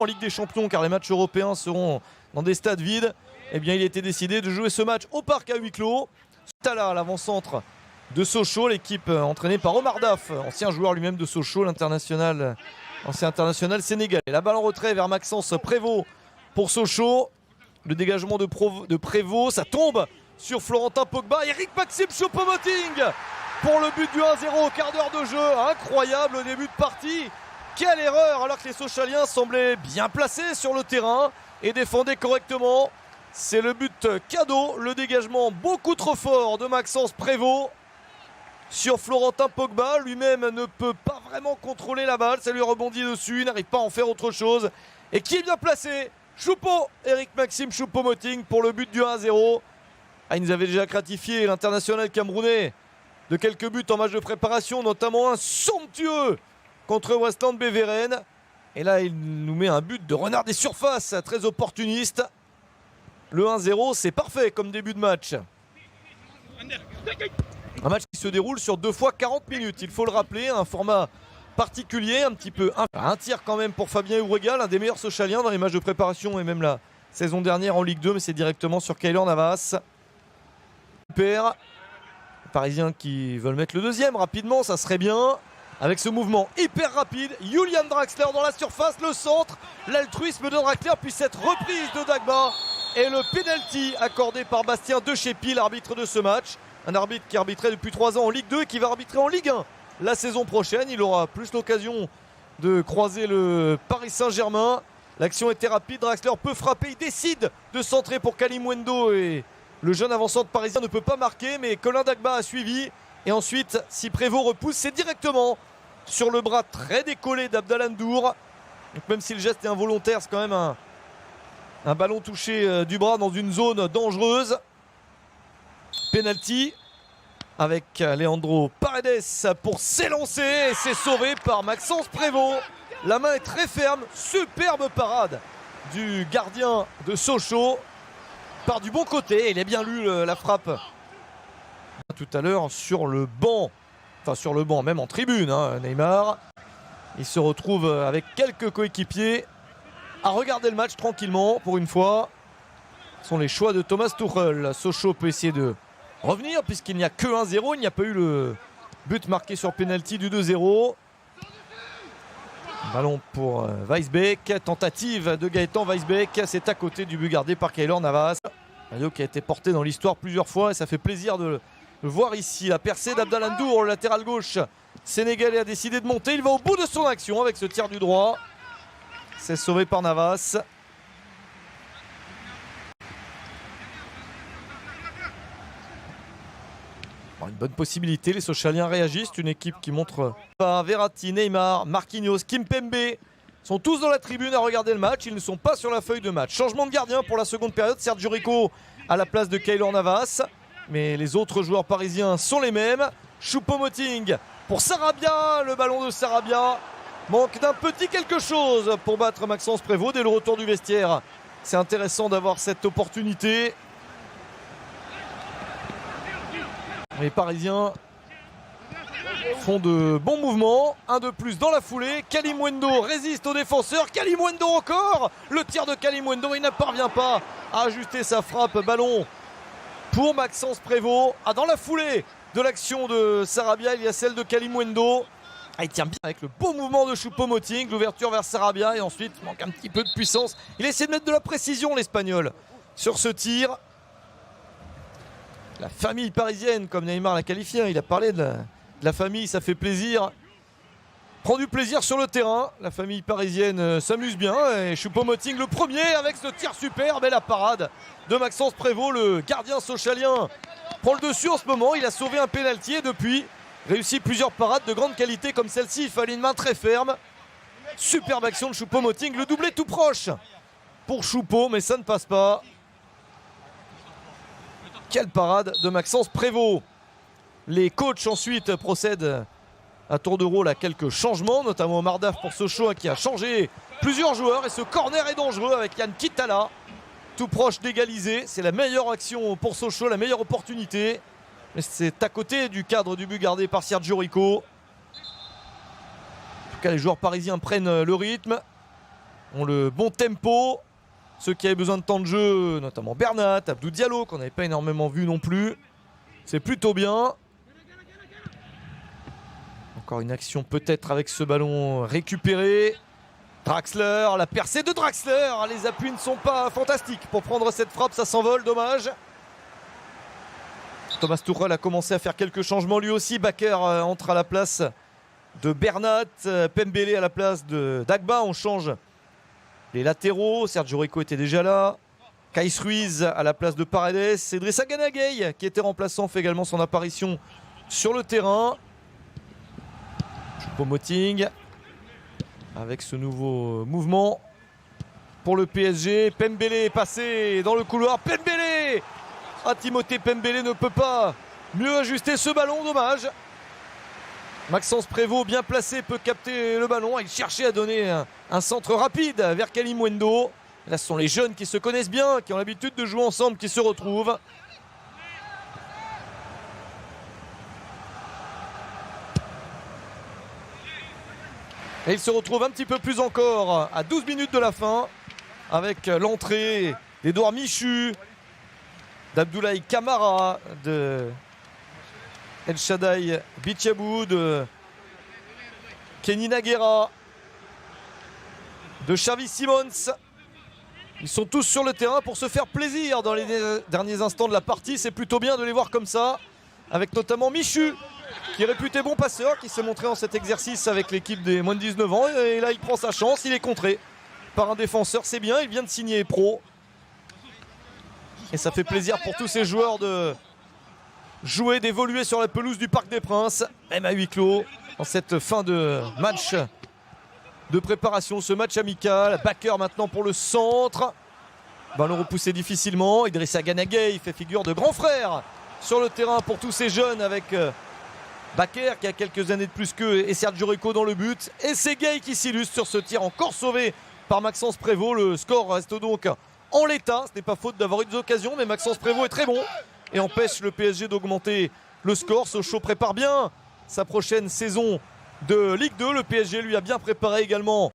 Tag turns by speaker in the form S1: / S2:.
S1: en Ligue des Champions, car les matchs européens seront dans des stades vides, eh bien il a été décidé de jouer ce match au parc à huis clos. Tala, l'avant-centre de Sochaux, l'équipe entraînée par Omar Daf, ancien joueur lui-même de Sochaux, l'ancien international sénégalais. La balle en retrait vers Maxence Prévost pour Sochaux. Le dégagement de Prévost, ça tombe sur Florentin Pogba. Eric Maxime Choupo-Moting pour le but du 1-0 au quart d'heure de jeu. Incroyable au début de partie. Quelle erreur, alors que les Sochaliens semblaient bien placés sur le terrain et défendaient correctement. C'est le but cadeau, le dégagement beaucoup trop fort de Maxence Prévost sur Florentin Pogba. Lui-même ne peut pas vraiment contrôler la balle, ça lui rebondit dessus, il n'arrive pas à en faire autre chose. Et qui est bien placé? Choupo, Eric Maxime Choupo-Moting pour le but du 1-0. Il nous avait déjà gratifié l'international camerounais de quelques buts en match de préparation, notamment un somptueux contre Westland Beveren. Et là, il nous met un but de renard des surfaces, très opportuniste. Le 1-0, c'est parfait comme début de match. Un match qui se déroule sur 2 fois 40 minutes, il faut le rappeler, un format particulier, un petit peu un tir quand même pour Fabien Houbrega, l'un des meilleurs Sochaliens dans les matchs de préparation et même la saison dernière en Ligue 2, mais c'est directement sur Keylor Navas. Super. Les Parisiens qui veulent mettre le deuxième rapidement, ça serait bien. Avec ce mouvement hyper rapide, Julian Draxler dans la surface, le centre, l'altruisme de Draxler puis cette reprise de Dagba et le penalty accordé par Bastien Deschépy, l'arbitre de ce match. Un arbitre qui arbitrait depuis 3 ans en Ligue 2 et qui va arbitrer en Ligue 1 la saison prochaine. Il aura plus l'occasion de croiser le Paris Saint-Germain. L'action était rapide, Draxler peut frapper, il décide de centrer pour Kalimuendo et le jeune avant-centre parisien ne peut pas marquer, mais Colin Dagba a suivi. Et ensuite, si Prévost repousse, c'est directement sur le bras très décollé d'Abdallah Ndour. Donc même si le geste est involontaire, c'est quand même un ballon touché du bras dans une zone dangereuse. Penalty avec Leandro Paredes pour s'élancer et c'est sauvé par Maxence Prévost. La main est très ferme, superbe parade du gardien de Sochaux. Part du bon côté, il a bien lu la frappe tout à l'heure sur le banc. Enfin sur le banc, même en tribune, hein, Neymar. Il se retrouve avec quelques coéquipiers à regarder le match tranquillement pour une fois. Ce sont les choix de Thomas Tuchel. Sochaux peut essayer de revenir puisqu'il n'y a que 1-0. Il n'y a pas eu le but marqué sur penalty du 2-0. Ballon pour Weisbeck. Tentative de Gaëtan Weisbeck. C'est à côté du but gardé par Keylor Navas. Maillot qui a été porté dans l'histoire plusieurs fois et ça fait plaisir de le voir ici. La percée d'Abdallah Ndour, le latéral gauche sénégalais a décidé de monter. Il va au bout de son action avec ce tir du droit. C'est sauvé par Navas. Bon, une bonne possibilité, les Sochaliens réagissent. Une équipe qui montre pas Verratti, Neymar, Marquinhos, Kimpembe sont tous dans la tribune à regarder le match. Ils ne sont pas sur la feuille de match. Changement de gardien pour la seconde période. Sergio Rico à la place de Keylor Navas. Mais les autres joueurs parisiens sont les mêmes. Choupo-Moting pour Sarabia. Le ballon de Sarabia manque d'un petit quelque chose pour battre Maxence Prévost dès le retour du vestiaire. C'est intéressant d'avoir cette opportunité. Les Parisiens font de bons mouvements. Un de plus dans la foulée. Kalimuendo résiste aux défenseurs. Kalimuendo encore. Le tir de Kalimuendo. Il ne parvient pas à ajuster sa frappe. Ballon pour Maxence Prévost. Dans la foulée de l'action de Sarabia, il y a celle de Kalimuendo. Il tient bien avec le beau mouvement de Choupo-Moting. L'ouverture vers Sarabia et ensuite il manque un petit peu de puissance. Il essaie de mettre de la précision, l'Espagnol, sur ce tir. La famille parisienne, comme Neymar l'a qualifié, il a parlé de la famille, ça fait plaisir. Prend du plaisir sur le terrain. La famille parisienne s'amuse bien. Et Choupo-Moting le premier avec ce tir superbe et la parade de Maxence Prévost. Le gardien sochalien prend le dessus en ce moment. Il a sauvé un pénalty et depuis réussi plusieurs parades de grande qualité comme celle-ci. Il fallait une main très ferme. Superbe action de Choupo-Moting. Le doublé tout proche pour Choupo, mais ça ne passe pas. Quelle parade de Maxence Prévost. Les coachs ensuite procèdent à tour de rôle à quelques changements, notamment Omar Daf pour Sochaux qui a changé plusieurs joueurs. Et ce corner est dangereux avec Yann Kitala, tout proche d'égaliser. C'est la meilleure action pour Sochaux, la meilleure opportunité. Mais c'est à côté du cadre du but gardé par Sergio Rico. En tout cas, les joueurs parisiens prennent le rythme. ont le bon tempo. Ceux qui avaient besoin de temps de jeu, notamment Bernat, Abdou Diallo, qu'on n'avait pas énormément vu non plus. C'est plutôt bien. Encore une action peut-être avec ce ballon récupéré. Draxler, la percée de Draxler. Les appuis ne sont pas fantastiques pour prendre cette frappe, ça s'envole, dommage. Thomas Tuchel a commencé à faire quelques changements lui aussi. Bakker entre à la place de Bernat, Pembele à la place de Dagba. On change les latéraux. Sergio Rico était déjà là. Kais Ruiz à la place de Paredes. Idrissa Gana Gueye, qui était remplaçant, fait également son apparition sur le terrain. Choupo-Moting avec ce nouveau mouvement pour le PSG. Pembele est passé dans le couloir. Pembele, Timothée Pembele ne peut pas mieux ajuster ce ballon, dommage. Maxence Prévost, bien placé, peut capter le ballon. Il cherchait à donner un centre rapide vers Kalimuendo. Là, ce sont les jeunes qui se connaissent bien, qui ont l'habitude de jouer ensemble, qui se retrouvent. Et il se retrouve un petit peu plus encore à 12 minutes de la fin avec l'entrée d'Edouard Michu, d'Abdoulaye Kamara, de El Shaddai Bichabou, de Kenny Naguera, de Xavi Simons. Ils sont tous sur le terrain pour se faire plaisir dans les derniers instants de la partie. C'est plutôt bien de les voir comme ça, avec notamment Michu, qui est réputé bon passeur, qui s'est montré en cet exercice avec l'équipe des moins de 19 ans. Et là, il prend sa chance, il est contré par un défenseur. C'est bien, il vient de signer pro. Et ça fait plaisir pour tous ces joueurs de jouer, d'évoluer sur la pelouse du Parc des Princes, même à huis clos, en cette fin de match de préparation, ce match amical. Bakker maintenant pour le centre. Ballon repoussé difficilement. Idrissa Gana Gueye fait figure de grand frère sur le terrain pour tous ces jeunes, avec Bakker qui a quelques années de plus qu'eux et Sergio Rico dans le but. Et c'est Gueye qui s'illustre sur ce tir encore sauvé par Maxence Prévost. Le score reste donc en l'état. Ce n'est pas faute d'avoir eu des occasions, mais Maxence Prévost est très bon et empêche le PSG d'augmenter le score. Sochaux prépare bien sa prochaine saison de Ligue 2. Le PSG lui a bien préparé également